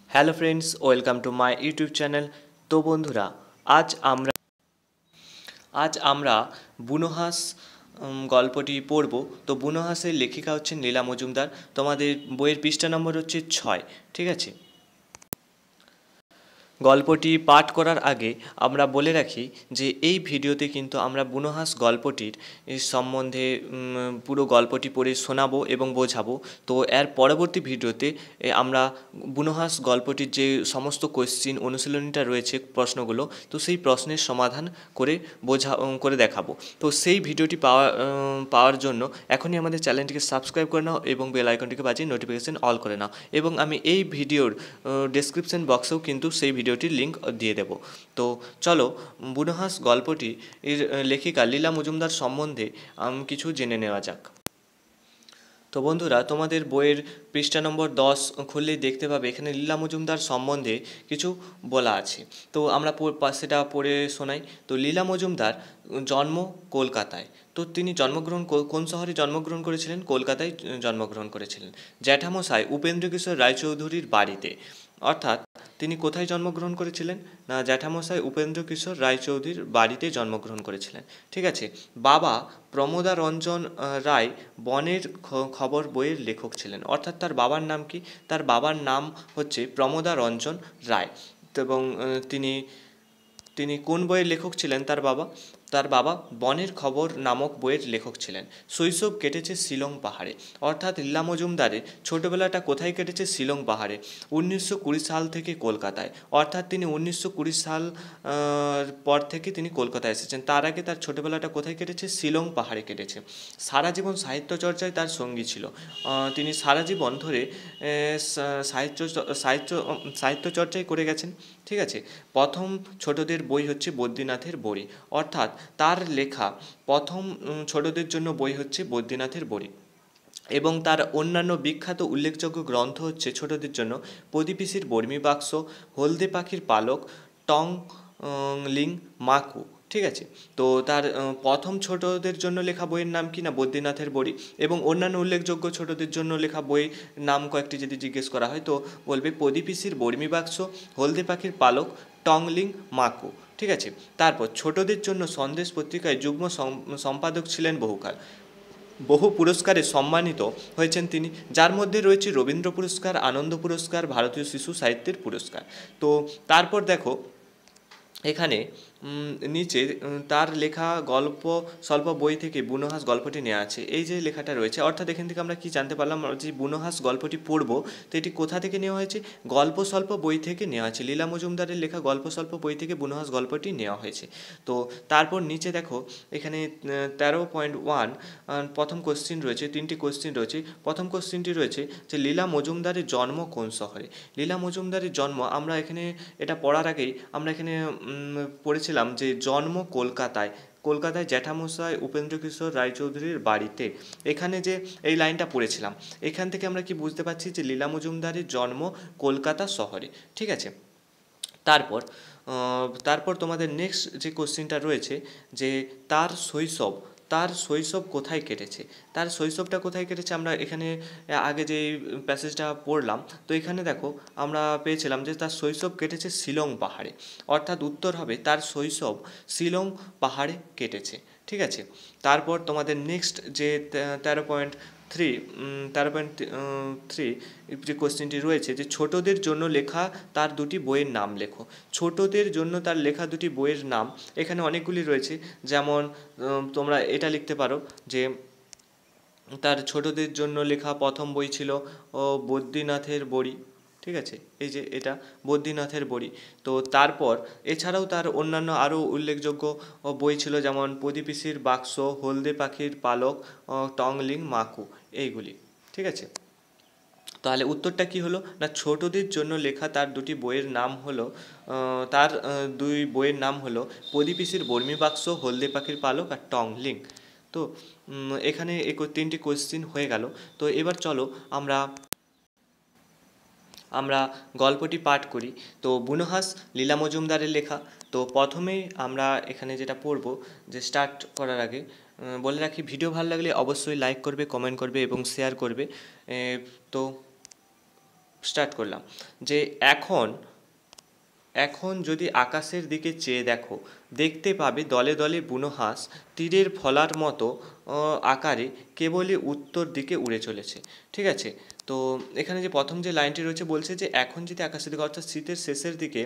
Hello friends, welcome to my YouTube channel. তো বন্ধুরা, আজ আমরা আজ আমরা বুনোহাঁস গল্পটি পড়ব। তো বুনোহাঁসের লেখিকা হচ্ছেন লীলা মজুমদার। তোমাদের বইয়ের পৃষ্ঠা নম্বর হচ্ছে 6। ঠিক আছে। গল্পটি পাঠ করার আগে আমরা বলে রাখি যে এই ভিডিওতে কিন্তু আমরা বুনোহাঁস গল্পটির সম্বন্ধে পুরো গল্পটি পড়ে শোনাবো এবং বোঝাবো। তো এর পরবর্তী ভিডিওতে আমরা বুনোহাঁস গল্পটির যে সমস্ত কোশ্চিন অনুশীলনীটা রয়েছে, প্রশ্নগুলো, তো সেই প্রশ্নের সমাধান করে করে দেখাবো। তো সেই ভিডিওটি পাওয়ার জন্য এখনই আমাদের চ্যানেলটিকে সাবস্ক্রাইব করে নাও এবং বেল আইকনটিকে বাজিয়ে নোটিফিকেশন অল করে নাও। এবং আমি এই ভিডিওর ডেসক্রিপশন বক্সেও কিন্তু সেই ভিডিওটির লিঙ্ক দিয়ে দেব। তো চলো, বুনোহাঁস গল্পটি এর লেখিকা লীলা মজুমদার সম্বন্ধে কিছু জেনে নেওয়া যাক। তো বন্ধুরা, তোমাদের বইয়ের পৃষ্ঠা নম্বর 10 খুললেই দেখতে পাবে এখানে লীলা মজুমদার সম্বন্ধে কিছু বলা আছে। তো আমরা সেটা পড়ে শোনাই। তো লীলা মজুমদার জন্ম কলকাতায়। তো তিনি জন্মগ্রহণ কোন শহরে জন্মগ্রহণ করেছিলেন? কলকাতায় জন্মগ্রহণ করেছিলেন জ্যাঠামশাই উপেন্দ্রকিশোর রায়চৌধুরীর বাড়িতে। অর্থাৎ তিনি কোথায় জন্মগ্রহণ করেছিলেন? না, জ্যাঠামশাই উপেন্দ্রকিশোর রায়চৌধুরীর বাড়িতে জন্মগ্রহণ করেছিলেন। ঠিক আছে। বাবা প্রমোদারঞ্জন রায় বনের খবর বইয়ের লেখক ছিলেন। অর্থাৎ তার বাবার নাম কি? তার বাবার নাম হচ্ছে প্রমোদারঞ্জন রায়। এবং তিনি তিনি কোন বইয়ের লেখক ছিলেন? তার বাবা বনের খবর নামক বইয়ের লেখক ছিলেন। শৈশব কেটেছে শিলং পাহাড়ে। অর্থাৎ লীলা মজুমদারের ছোটোবেলাটা কোথায় কেটেছে? শিলং পাহাড়ে। 1920 সাল থেকে কলকাতায়। অর্থাৎ তিনি 1920 সাল পর থেকে তিনি কলকাতায় এসেছেন। তার আগে তার ছোটোবেলাটা কোথায় কেটেছে? শিলং পাহাড়ে কেটেছে। সারা জীবন সাহিত্য চর্চায় তার সঙ্গী ছিল। তিনি সারা জীবন ধরে সাহিত্য সাহিত্য সাহিত্য চর্চাই করে গেছেন। ঠিক আছে। প্রথম ছোটদের বই হচ্ছে বদ্রীনাথের বড়ি। অর্থাৎ তার লেখা প্রথম ছোটদের জন্য বই হচ্ছে বদ্রীনাথের বড়ি। এবং তার অন্যান্য বিখ্যাত উল্লেখযোগ্য গ্রন্থ হচ্ছে ছোটদের জন্য প্রদীপিসির বর্মি বাক্স, হলদে পাখির পালক, টং লিং মাকু। ঠিক আছে। তো তার প্রথম ছোটদের জন্য লেখা বইয়ের নাম কি? না, বদ্রীনাথের বড়ি। এবং অন্যান্য উল্লেখযোগ্য ছোটদের জন্য লেখা বইয়ের নাম কয়েকটি যদি জিজ্ঞেস করা হয় তো বলবে প্রদীপিসির বর্মি বাক্স, হলদে পাখির পালক, টংলিং মাকু। ঠিক আছে। তারপর ছোটদের জন্য সন্দেশ পত্রিকায় যুগ্ম সম্পাদক ছিলেন বহুকাল। বহু পুরস্কারে সম্মানিত হয়েছেন তিনি, যার মধ্যে রয়েছে রবীন্দ্র পুরস্কার, আনন্দ পুরস্কার, ভারতীয় শিশু সাহিত্যের পুরস্কার। তো তারপর দেখো এখানে নিচে তার লেখা গল্প স্বল্প বই থেকে বুনোহাঁস গল্পটি নেওয়া আছে। এই যে লেখাটা রয়েছে, অর্থাৎ এখান থেকে আমরা কি জানতে পারলাম? যে বুনোহাঁস গল্পটি পড়বো, তো এটি কোথা থেকে নেওয়া হয়েছে? গল্প স্বল্প বই থেকে নেওয়া হয়েছে। লীলা মজুমদারের লেখা গল্প স্বল্প বই থেকে বুনোহাঁস গল্পটি নেওয়া হয়েছে। তো তারপর নিচে দেখো এখানে 13.1 প্রথম কোশ্চিন রয়েছে, 3টি কোশ্চিন রয়েছে। প্রথম কোশ্চিনটি রয়েছে যে লীলা মজুমদারের জন্ম কোন শহরে? লীলা মজুমদারের জন্ম, আমরা এখানে এটা পড়ার আগেই আমরা এখানে পড়েছিলাম যে জন্ম কলকাতায়। কলকাতায় জ্যাঠামশাই উপেন্দ্রকিশোর রায়চৌধুরীর বাড়িতে। এখানে যে এই লাইনটা পড়েছিলাম, এখান থেকে আমরা কি বুঝতে পারছি যে লীলা মজুমদারের জন্ম কলকাতা শহরে। ঠিক আছে। তারপর তোমাদের নেক্সট যে কোশ্চিনটা রয়েছে যে তার শৈশব কোথায় কেটেছে? তার শৈশবটা কোথায় কেটেছে? আমরা এখানে আগে যে প্যাসেজটা পড়লাম, তো এখানে দেখো আমরা পেয়েছিলাম যে তার শৈশব কেটেছে শিলং পাহাড়ে। অর্থাৎ উত্তর হবে তার শৈশব শিলং পাহাড়ে কেটেছে। ঠিক আছে। তারপর তোমাদের নেক্সট যে 13.3 যে কোশ্চেনটি রয়েছে যে ছোটদের জন্য লেখা তার দুটি বইয়ের নাম লেখো। ছোটদের জন্য তার লেখা দুটি বইয়ের নাম এখানে অনেকগুলি রয়েছে। যেমন তোমরা এটা লিখতে পারো যে তার ছোটদের জন্য লেখা প্রথম বই ছিল বদ্রীনাথের বড়ি। ঠিক আছে। এই যে এটা বদ্রীনাথের বড়ি। তো তারপর এছাড়াও তার অন্যান্য আরও উল্লেখযোগ্য বই ছিল, যেমন প্রদীপিসির বাক্স, হলদে পাখির পালক, টংলিং মাকু, এইগুলি। ঠিক আছে। তাহলে উত্তরটা কি হলো? না, ছোটদের জন্য লেখা তার দুটি বইয়ের নাম হলো দুই বইয়ের নাম হলো প্রদীপিসির বর্মি বাক্স, হলদে পাখির পালক আর টংলিং। তো এখানে এই 3টি কোশ্চিন হয়ে গেল। তো এবার চলো আমরা গল্পটি পাঠ করি। তো বুনোহাঁস লীলা মজুমদারের লেখা। তো প্রথমেই আমরা এখানে যেটা পড়ব, যে স্টার্ট করার আগে বলে রাখি, ভিডিও ভালো লাগলে অবশ্যই লাইক করবে, কমেন্ট করবে এবং শেয়ার করবে। তো স্টার্ট করলাম যে এখন এখন যদি আকাশের দিকে চেয়ে দেখো, দেখতে পাবে দলে দলে বুনো হাঁস তীরের ফলার মতো আকারে কেবলই উত্তর দিকে উড়ে চলেছে। ঠিক আছে, তো এখানে যে প্রথম যে লাইনটি রয়েছে বলছে যে এখন যদি আকাশের দিকে অর্থাৎ শীতের শেষের দিকে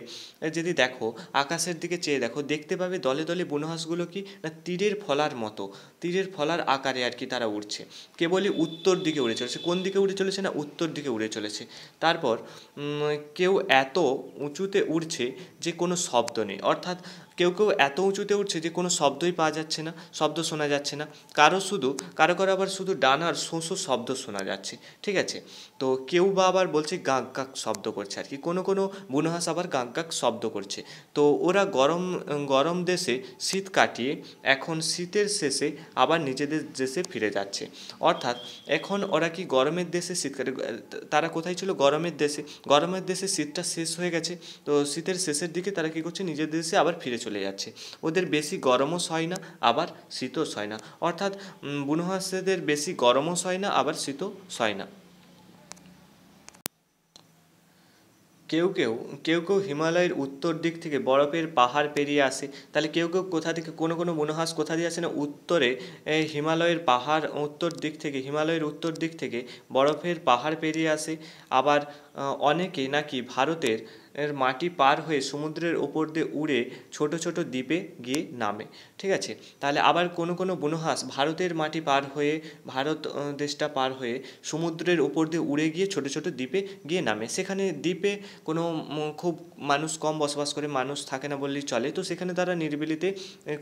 যদি দেখো, আকাশের দিকে চেয়ে দেখো, দেখতে পাবে দলে দলে বুনো হাঁসগুলো কি না তীরের ফলার মতো, তীরের ফলার আকারে আর কি তারা উড়ছে, কেবলই উত্তর দিকে উড়ে চলেছে। কোন দিকে উড়ে চলেছে না উত্তর দিকে উড়ে চলেছে। তারপর কেউ এত উঁচুতে উড়ছে যে কোনো শব্দ নেই, অর্থাৎ কেউ কেউ এত উঁচুতে উঠছে যে কোনো শব্দই পাওয়া যাচ্ছে না, শব্দ শোনা যাচ্ছে না। কারো কারো আবার শুধু ডানার শোঁ শোঁ শব্দ শোনা যাচ্ছে। ঠিক আছে, তো কেউ বা আবার বলছে গাঁক গাঁক শব্দ করছে আর কি, কোনো কোনো বুনো হাঁস আবার গাঁক গাঁক শব্দ করছে। তো ওরা গরম গরম দেশে শীত কাটিয়ে এখন শীতের শেষে আবার নিজেদের দেশে ফিরে যাচ্ছে। অর্থাৎ এখন ওরা কি গরমের দেশে শীত কাটে, তারা কোথায় ছিল গরমের দেশে, গরমের দেশে শীতটা শেষ হয়ে গেছে, তো শীতের শেষের দিকে তারা কী করছে নিজের দেশে আবার ফিরে চলে যাচ্ছে। ওদের বেশি গরমও সয় না আবার শীতও সয় না, অর্থাৎ বুনো হাঁসদের বেশি গরমও সয় না আবার শীতও সয় না। কেউ কেউ কেউ কেউ হিমালয়ের উত্তর দিক থেকে বরফের পাহাড় পেরিয়ে আসে। তাহলে কেউ কেউ কোথা থেকে, কোনো কোনো বুনো হাঁস কোথা দিয়ে আসে না উত্তরে, হিমালয়ের পাহাড় উত্তর দিক থেকে, হিমালয়ের উত্তর দিক থেকে বরফের পাহাড় পেরিয়ে আসে। আবার অনেকে নাকি ভারতের মাটি পার হয়ে সমুদ্রের ওপর দিয়ে উড়ে ছোট ছোট দ্বীপে গিয়ে নামে। ঠিক আছে, তাহলে আবার কোনো কোনো বুনো হাঁস ভারতের মাটি পার হয়ে, ভারত দেশটা পার হয়ে সমুদ্রের ওপর দিয়ে উড়ে গিয়ে ছোট ছোট দ্বীপে গিয়ে নামে। সেখানে দ্বীপে কোনো খুব মানুষ কম বসবাস করে, মানুষ থাকে না বললেই চলে, তো সেখানে তারা নিরিবিলিতে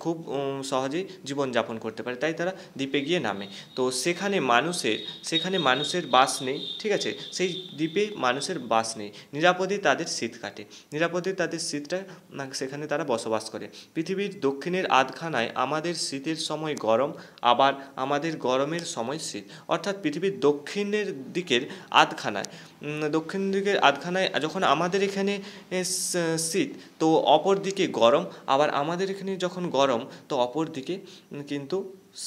খুব সহজেই জীবনযাপন করতে পারে, তাই তারা দ্বীপে গিয়ে নামে। তো সেখানে মানুষের বাস নেই। ঠিক আছে, সেই দ্বীপে মানুষের বাস নেই, নিরাপদে তাদের শীত কাটে, নিরাপদে তাদের শীতটা সেখানে তারা বসবাস করে। পৃথিবীর দক্ষিণের আধখানায় আমাদের শীতের সময় গরম, আবার আমাদের গরমের সময় শীত। অর্থাৎ পৃথিবীর দক্ষিণের দিকের আধখানায়, দক্ষিণ দিকের আধখানায় যখন আমাদের এখানে শীত, তো অপর দিকে গরম, আবার আমাদের এখানে যখন গরম তো অপর দিকে কিন্তু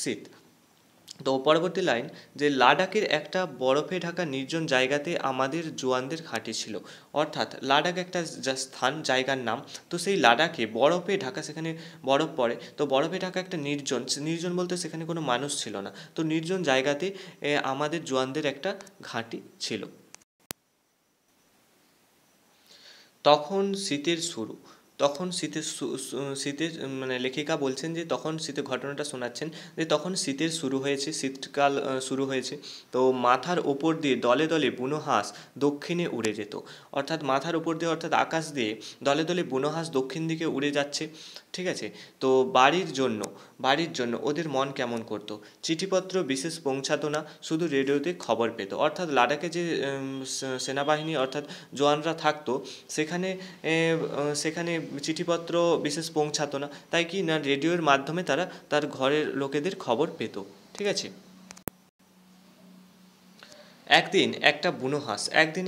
শীত। তো পরবর্তী লাইন যে লাদাখের একটা বরফে ঢাকা নির্জন জায়গাতে আমাদের জোয়ানদের ঘাঁটি ছিল। অর্থাৎ লাদাখ একটা স্থান, জায়গার নাম, তো সেই লাদাখে বরফে ঢাকা, সেখানে বরফ পড়ে, তো বরফে ঢাকা একটা নির্জন বলতে সেখানে কোনো মানুষ ছিল না, তো নির্জন জায়গাতে আমাদের জোয়ানদের একটা ঘাঁটি ছিল। তখন শীতের শুরু, তখন শীতের মানে লেখিকা বলছেন যে তখন শীতের ঘটনাটা শোনাচ্ছেন যে তখন শীতের শুরু হয়েছে, শীতকাল শুরু হয়েছে। তো মাথার ওপর দিয়ে দলে দলে বুনো হাঁস দক্ষিণে উড়ে যেত। অর্থাৎ মাথার ওপর দিয়ে, অর্থাৎ আকাশ দিয়ে দলে দলে বুনো হাঁস দক্ষিণ দিকে উড়ে যাচ্ছে। ঠিক আছে, তো বাড়ির জন্য ওদের মন কেমন করতো। চিঠিপত্র বিশেষ পৌঁছাতো না, শুধু রেডিওতে খবর পেত। অর্থাৎ লাদাখে যে সেনাবাহিনী অর্থাৎ জওয়ানরা থাকতো, সেখানে সেখানে চিঠিপত্র বিশেষ পৌঁছাতো না, তাই কি না রেডিওর মাধ্যমে তারা তার ঘরের লোকেদের খবর পেত। ঠিক আছে, একদিন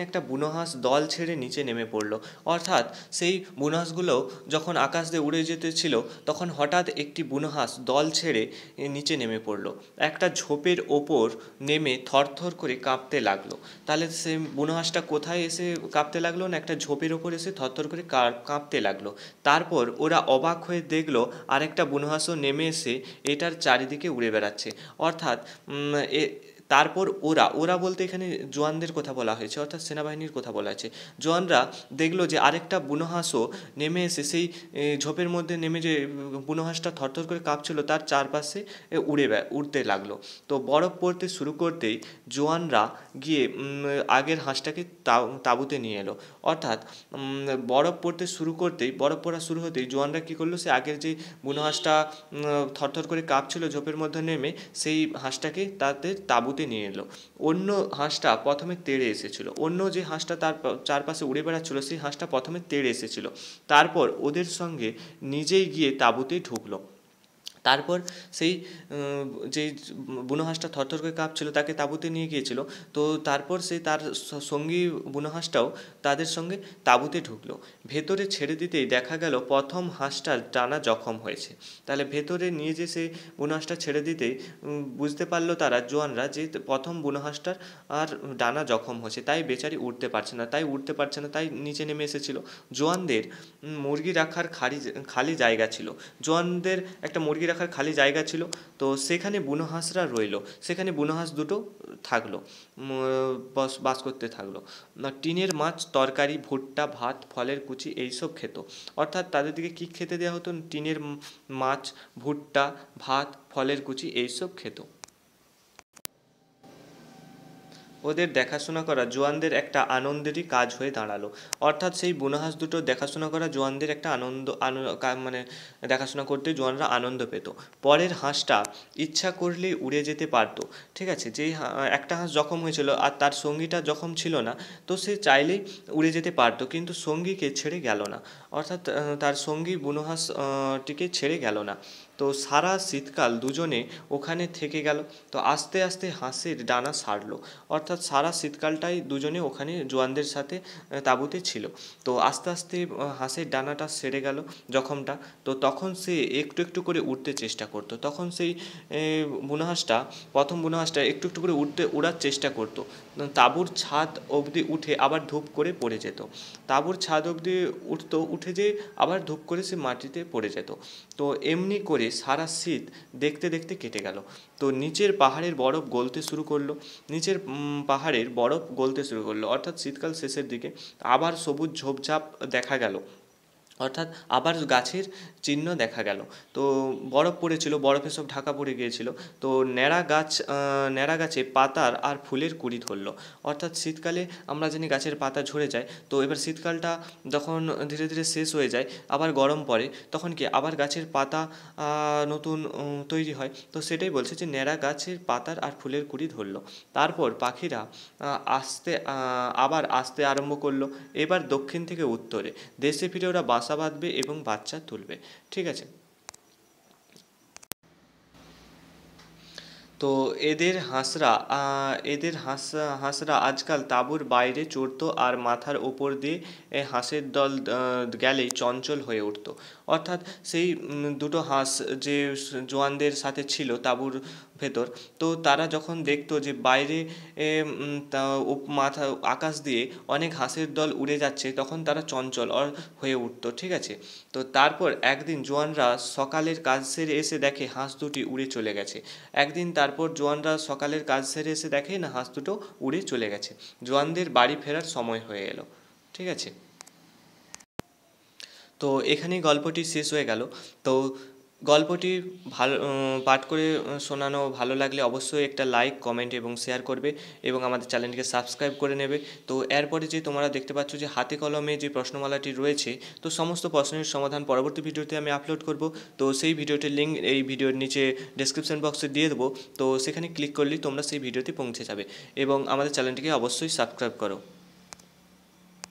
একটা বুনো হাঁস দল ছেড়ে নিচে নেমে পড়ল। অর্থাৎ সেই বুনো হাঁসগুলো যখন আকাশ দিয়ে উড়ে যেতেছিল, তখন হঠাৎ একটি বুনো হাঁস দল ছেড়ে নিচে নেমে পড়ল, একটা ঝোপের ওপর নেমে থরথর করে কাঁপতে লাগলো। তাহলে সে বুনো হাঁসটা কোথায় এসে কাঁপতে লাগলো না একটা ঝোপের ওপর এসে থরথর করে কাঁপতে লাগলো। তারপর ওরা অবাক হয়ে দেখলো আরেকটা বুনো হাঁসও নেমে এসে এটার চারিদিকে উড়ে বেড়াচ্ছে। অর্থাৎ তারপর ওরা বলতে এখানে জওয়ানদের কথা বলা হয়েছে, অর্থাৎ সেনাবাহিনীর কথা বলা হয়েছে। জওয়ানরা দেখলো যে আরেকটা বুনো হাঁসও নেমে এসে সেই ঝোপের মধ্যে নেমে যে বুনো হাঁসটা থরথর করে কাঁপছিল তার চারপাশে উড়তে লাগলো। তো বরফ পড়তে শুরু করতেই জওয়ানরা গিয়ে আগের হাঁসটাকে তাঁবুতে নিয়ে এলো। অর্থাৎ বরফ পড়া শুরু হতেই জওয়ানরা কী করলো, সে আগের যে বুনো হাঁসটা থরথর করে কাঁপছিল ঝোপের মধ্যে নেমে, সেই হাঁসটাকে তাদের তাঁবুতে নিয়ে এলো। অন্য হাঁসটা প্রথমে তেড়ে এসেছিল, অন্য যে হাঁসটা তার চারপাশে উড়ে বেড়াচ্ছিল সেই হাঁসটা প্রথমে তেড়ে এসেছিল, তারপর ওদের সঙ্গে নিজেই গিয়ে তাঁবুতে ঢুকলো। তারপর সেই যেই বুনো হাঁসটা থরথর করে কাঁপছিল তাকে তাঁবুতে নিয়ে গিয়েছিল। তো তারপর সে তার সঙ্গী বুনো হাঁসটাও তাদের সঙ্গে তাঁবুতে ঢুকলো। ভেতরে ছেড়ে দিতেই দেখা গেল প্রথম হাঁসটার ডানা জখম হয়েছে। তাহলে ভেতরে নিয়ে যে সেই বুনো হাঁসটা ছেড়ে দিতেই বুঝতে পারলো তারা জোয়ানরা যে প্রথম বুনো হাঁসটার আর ডানা জখম হয়েছে, তাই বেচারি উঠতে পারছে না, তাই নিচে নেমে এসেছিল। জোয়ানদের মুরগি রাখার খালি জায়গা ছিল। জোয়ানদের একটা মুরগি রাখার খালি জায়গা ছিল, তো সেখানে বুনো হাঁসরা রইলো। সেখানে বুনো হাঁস দুটো থাকলো, বাস করতে থাকলো। টিনের মাছ, তরকারি, ভুট্টা, ভাত, ফলের কুচি এইসব খেত। অর্থাৎ তাদের দিকে কী খেতে দেওয়া হতো? টিনের মাছ, ভুট্টা, ভাত, ফলের কুচি এইসব খেত। ওদের দেখাশোনা করা জোয়ানদের একটা আনন্দেরই কাজ হয়ে দাঁড়ালো। অর্থাৎ সেই বুনো হাঁস দুটো দেখাশোনা করা জোয়ানদের একটা মানে দেখাশোনা করতে জোয়ানরা আনন্দ পেত। পরের হাঁসটা ইচ্ছা করলেই উড়ে যেতে পারতো। ঠিক আছে, যেই একটা হাঁস জখম হয়েছিল আর তার সঙ্গীটা জখম ছিল না, তো সে চাইলেই উড়ে যেতে পারতো, কিন্তু সঙ্গীকে ছেড়ে গেল না। অর্থাৎ তার সঙ্গী বুনো হাঁস টিকে ছেড়ে গেল না। তো সারা শীতকাল দুজনে ওখানে থেকে গেল। তো আস্তে আস্তে হাঁসের ডানা সারলো। অর্থাৎ সারা শীতকালটাই দুজনে ওখানে জোয়ানদের সাথে তাঁবুতে ছিল। তো আস্তে আস্তে হাঁসের ডানাটা সেরে গেল, জখমটা। তো তখন সে একটু একটু করে উঠতে চেষ্টা করতো। তখন সেই প্রথম বুনো হাঁসটা একটু একটু করে উড়ার চেষ্টা করতো। তাঁবুর ছাদ অবধি উঠে আবার ধূপ করে পড়ে যেত। তাঁবুর ছাদ অবধি উঠে যেয়ে আবার ধূপ করে সে মাটিতে পড়ে যেত। তো এমনি করে সারা শীত দেখতে দেখতে কেটে গেল। তো নিচের পাহাড়ের বরফ গলতে শুরু করলো। অর্থাৎ শীতকাল শেষের দিকে আবার সবুজ ঝোপঝাপ দেখা গেল। অর্থাৎ আবার গাছের চিহ্ন দেখা গেল। তো বরফ পড়েছিল, বরফে সব ঢাকা পড়ে গিয়েছিল। তো ন্যাড়া গাছে পাতার আর ফুলের কুঁড়ি ধরলো। অর্থাৎ শীতকালে আমরা জানি গাছের পাতা ঝরে যায়, তো এবার শীতকালটা যখন ধীরে ধীরে শেষ হয়ে যায়, আবার গরম পড়ে, তখন কি আবার গাছের পাতা নতুন তৈরি হয়। তো সেটাই বলছে যে ন্যাড়া গাছের পাতার আর ফুলের কুঁড়ি ধরলো। তারপর পাখিরা আবার আসতে আরম্ভ করলো। এবার দক্ষিণ থেকে উত্তরে দেশে ফিরে ওরা বাসা বাঁধবে এবং বাচ্চা তুলবে। ঠিক আছে, তো হাঁসরা আজকাল তাঁবুর বাইরে চড়তো আর মাথার ওপর দিয়ে হাঁসের দল গেলেই চঞ্চল হয়ে উঠতো। অর্থাৎ সেই দুটো হাঁস যে জোয়ানদের সাথে ছিল তাঁবুর ভেতর, তো তারা যখন দেখতো যে বাইরে মাথা আকাশ দিয়ে অনেক হাঁসের দল উড়ে যাচ্ছে, তখন তারা চঞ্চল হয়ে উঠতো। ঠিক আছে, তো তারপর একদিন জোয়ানরা সকালের কাজ সেরে এসে দেখে হাঁস দুটি উড়ে চলে গেছে। তারপর জোয়ানরা সকালের কাজ সেরে এসে দেখে না হাঁস দুটো উড়ে চলে গেছে। জোয়ানদের বাড়ি ফেরার সময় হয়ে এলো। ঠিক আছে, তো এখানেই গল্পটি শেষ হয়ে গেল। তো গল্পটি ভালো পাঠ করে শোনানো ভালো লাগলে অবশ্যই একটা লাইক, কমেন্ট এবং শেয়ার করবে এবং আমাদের চ্যানেলটিকে সাবস্ক্রাইব করে নেবে। তো এরপরে যে তোমরা দেখতে পাচ্ছ যে হাতে কলমে যে প্রশ্নমালাটি রয়েছে, তো সমস্ত প্রশ্নের সমাধান পরবর্তী ভিডিওতে আমি আপলোড করব। তো সেই ভিডিওটির লিঙ্ক এই ভিডিওর নিচে ডেসক্রিপশন বক্সে দিয়ে দেবো। তো সেখানে ক্লিক করলেই তোমরা সেই ভিডিওতে পৌঁছে যাবে এবং আমাদের চ্যানেলটিকে অবশ্যই সাবস্ক্রাইব করো।